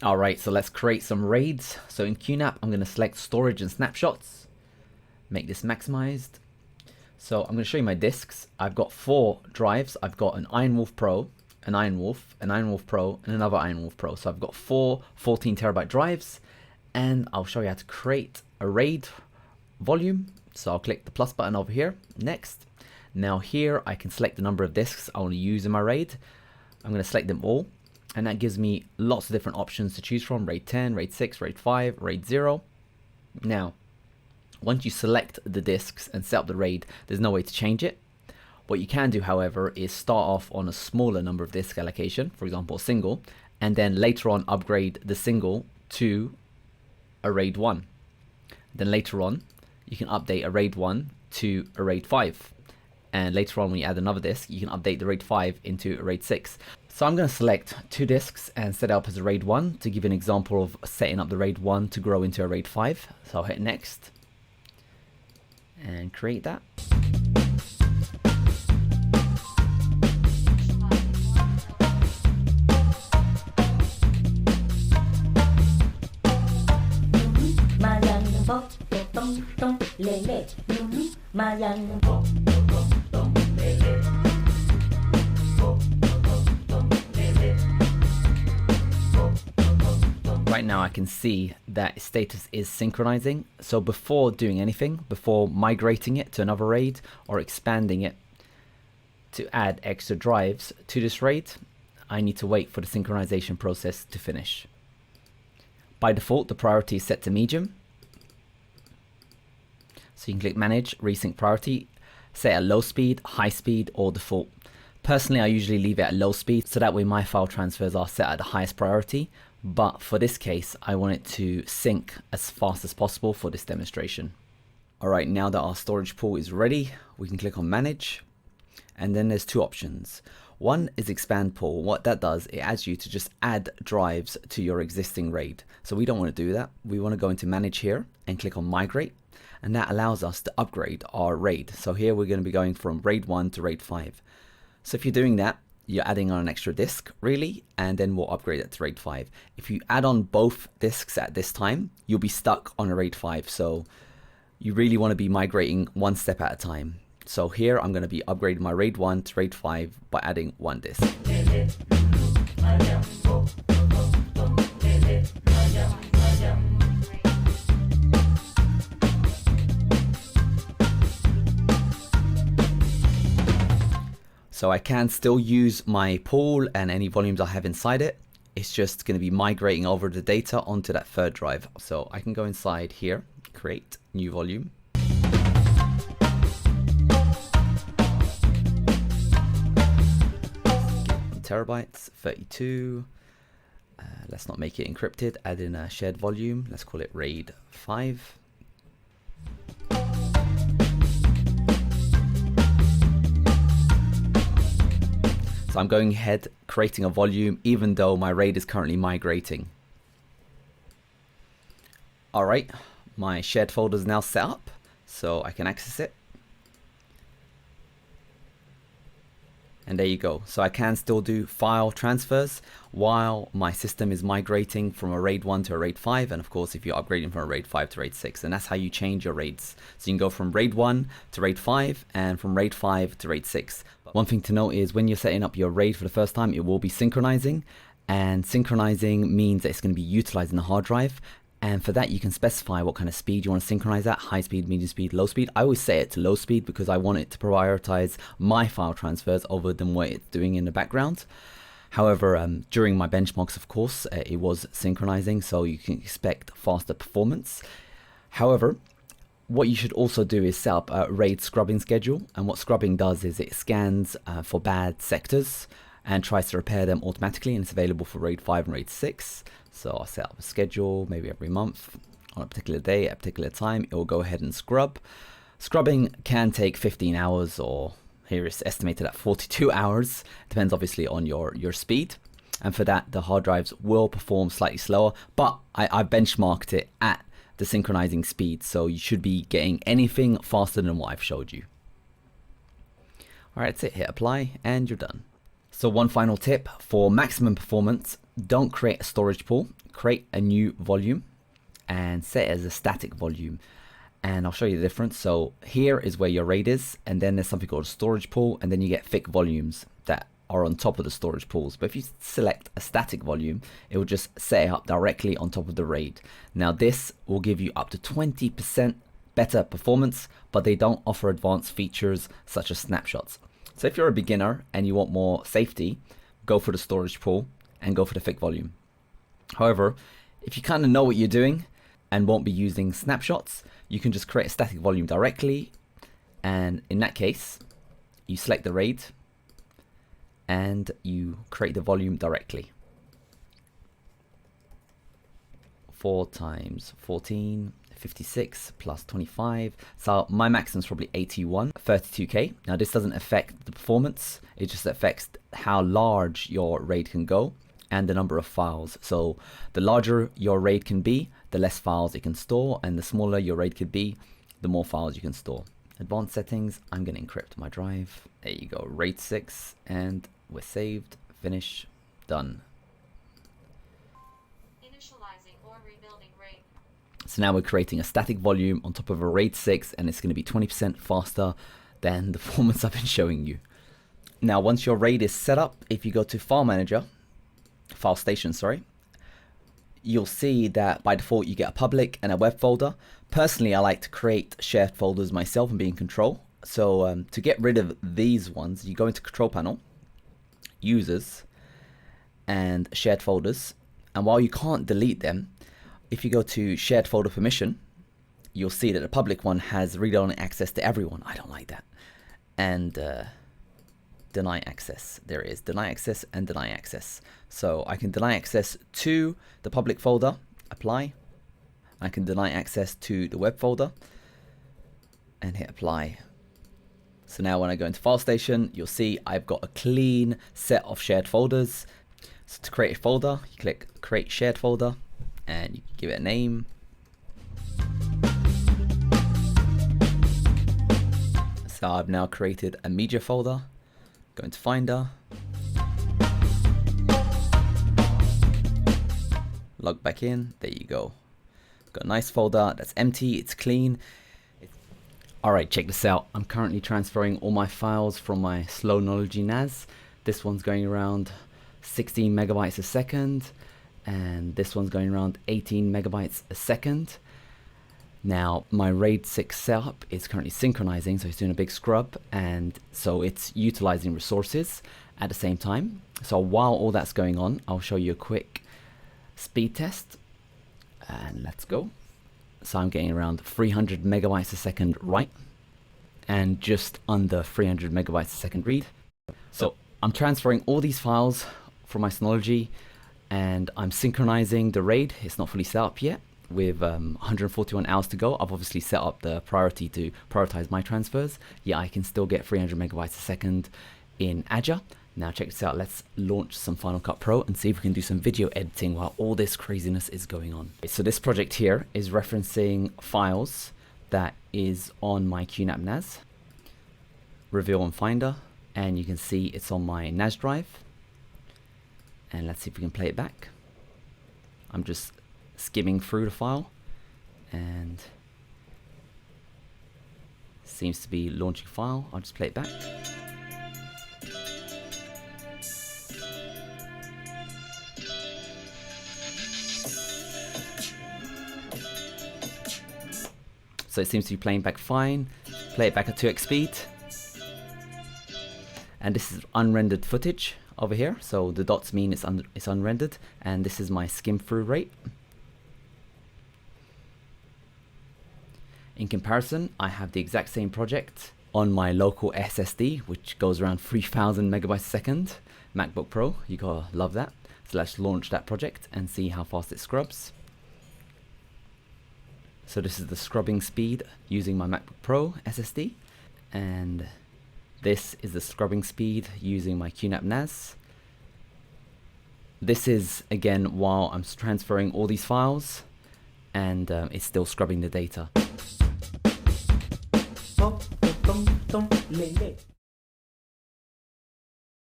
Alright, so let's create some RAIDs. So in QNAP, I'm going to select storage and snapshots. Make this maximized. So I'm going to show you my disks. I've got 4 drives. I've got an Iron Wolf Pro, an Iron Wolf Pro, and another Iron Wolf Pro. So I've got 4 14 terabyte drives, and I'll show you how to create a RAID volume. So I'll click the plus button over here, next. Now here I can select the number of disks I want to use in my RAID. I'm going to select them all, and that gives me lots of different options to choose from: RAID 10, RAID 6, RAID 5, RAID 0. Now, once you select the disks and set up the RAID, there's no way to change it. What you can do, however, is start off on a smaller number of disk allocation, for example, a single, and then later on upgrade the single to a RAID 1. Then later on, you can update a RAID 1 to a RAID 5. And later on, when you add another disk, you can update the RAID 5 into a RAID 6. So I'm going to select 2 disks and set it up as a RAID 1 to give you an example of setting up the RAID 1 to grow into a RAID 5. So I'll hit next and create that. Right now I can see that status is synchronizing. So before doing anything, before migrating it to another RAID or expanding it to add extra drives to this RAID, I need to wait for the synchronization process to finish. By default, the priority is set to medium. So you can click manage, resync priority, set at low speed, high speed, or default. Personally, I usually leave it at low speed, so that way my file transfers are set at the highest priority. But for this case, I want it to sync as fast as possible for this demonstration. Alright, now that our storage pool is ready, we can click on manage. And then there's 2 options. One is expand pool. What that does, it adds you to just add drives to your existing RAID. So we don't want to do that. We want to go into manage here and click on migrate. And that allows us to upgrade our RAID. So here we're going to be going from RAID 1 to RAID 5. So if you're doing that, you're adding on an extra disk really, and then we'll upgrade it to RAID 5. If you add on both disks at this time, you'll be stuck on a RAID 5. So you really want to be migrating one step at a time. So here I'm going to be upgrading my RAID 1 to RAID 5 by adding 1 disk. So I can still use my pool and any volumes I have inside it. It's just going to be migrating over the data onto that 3rd drive. So I can go inside here, create new volume. Terabytes, 32. Let's not make it encrypted. Add in a shared volume. Let's call it RAID 5. So I'm going ahead, creating a volume, even though my RAID is currently migrating. Alright, my shared folder is now set up, so I can access it. And there you go. So I can still do file transfers while my system is migrating from a RAID 1 to a RAID 5. And of course, if you're upgrading from a RAID 5 to RAID 6, and that's how you change your RAIDs. So you can go from RAID 1 to RAID 5 and from RAID 5 to RAID 6. One thing to note is when you're setting up your RAID for the first time, it will be synchronizing. And synchronizing means that it's going to be utilizing the hard drive. And for that, you can specify what kind of speed you want to synchronize at: high speed, medium speed, low speed. I always set it to low speed because I want it to prioritize my file transfers over than what it's doing in the background. However, during my benchmarks, of course, it was synchronizing, so you can expect faster performance. However, what you should also do is set up a RAID scrubbing schedule. And what scrubbing does is it scans for bad sectors and tries to repair them automatically, and it's available for RAID 5 and RAID 6. So I'll set up a schedule, maybe every month, on a particular day, at a particular time, it will go ahead and scrub. Scrubbing can take 15 hours, or here it's estimated at 42 hours. Depends obviously on your speed. And for that, the hard drives will perform slightly slower, but I benchmarked it at the synchronizing speed. So you should be getting anything faster than what I've showed you. All right, that's it, hit apply and you're done. So one final tip for maximum performance: don't create a storage pool, create a new volume and set it as a static volume. And I'll show you the difference. So here is where your RAID is, and then there's something called a storage pool, and then you get thick volumes that are on top of the storage pools. But if you select a static volume, it will just set it up directly on top of the RAID. Now this will give you up to 20% better performance, but they don't offer advanced features such as snapshots. So if you're a beginner and you want more safety, go for the storage pool and go for the thick volume. However, if you kind of know what you're doing and won't be using snapshots, you can just create a static volume directly, and in that case you select the RAID and you create the volume directly. 4 times 14, 56 plus 25. So my maximum is probably 81, 32K. Now this doesn't affect the performance, it just affects how large your RAID can go and the number of files. So the larger your RAID can be, the less files it can store, and the smaller your RAID could be, the more files you can store. Advanced settings, I'm going to encrypt my drive. There you go, RAID6, and we're saved, finish, done. Initializing or rebuilding RAID. So now we're creating a static volume on top of a RAID6, and it's going to be 20% faster than the performance I've been showing you. Now once your RAID is set up, if you go to File Manager, File Station, sorry, you'll see that by default you get a public and a web folder. Personally, I like to create shared folders myself and be in control. So to get rid of these ones, you go into Control Panel, Users, and Shared Folders. And while you can't delete them, if you go to Shared Folder Permission, you'll see that the public one has read-only access to everyone. I don't like that. And deny access. There it is, deny access and deny access. So I can deny access to the public folder, apply. I can deny access to the web folder and hit apply. So now when I go into File Station, you'll see I've got a clean set of shared folders. So to create a folder, you click create shared folder and you give it a name. So I've now created a media folder. Go into Finder, log back in, there you go. Got a nice folder that's empty, it's clean. Alright, check this out. I'm currently transferring all my files from my Slow Knowledge NAS. This one's going around 16 megabytes a second, and this one's going around 18 megabytes a second. Now my RAID6 setup is currently synchronizing, so it's doing a big scrub, and so it's utilizing resources at the same time. So while all that's going on, I'll show you a quick speed test, and let's go. So I'm getting around 300 megabytes a second write, and just under 300 megabytes a second read. So I'm transferring all these files from my Synology, and I'm synchronizing the RAID. It's not fully set up yet, with 141 hours to go. I've obviously set up the priority to prioritize my transfers. Yeah, I can still get 300 megabytes a second in Azure. Now check this out, let's launch some Final Cut Pro and see if we can do some video editing while all this craziness is going on. So this project here is referencing files that is on my QNAP NAS. Reveal on Finder, and you can see it's on my NAS drive. And let's see if we can play it back. I'm just skimming through the file, and seems to be launching file. I'll just play it back. So it seems to be playing back fine. Play it back at 2x speed. And this is unrendered footage over here. So the dots mean it's unrendered. And this is my skim through rate. In comparison, I have the exact same project on my local SSD, which goes around 3000 megabytes a second. MacBook Pro, you gotta love that. So let's launch that project and see how fast it scrubs. So this is the scrubbing speed using my MacBook Pro SSD, and this is the scrubbing speed using my QNAP NAS. This is again while I'm transferring all these files, and it's still scrubbing the data.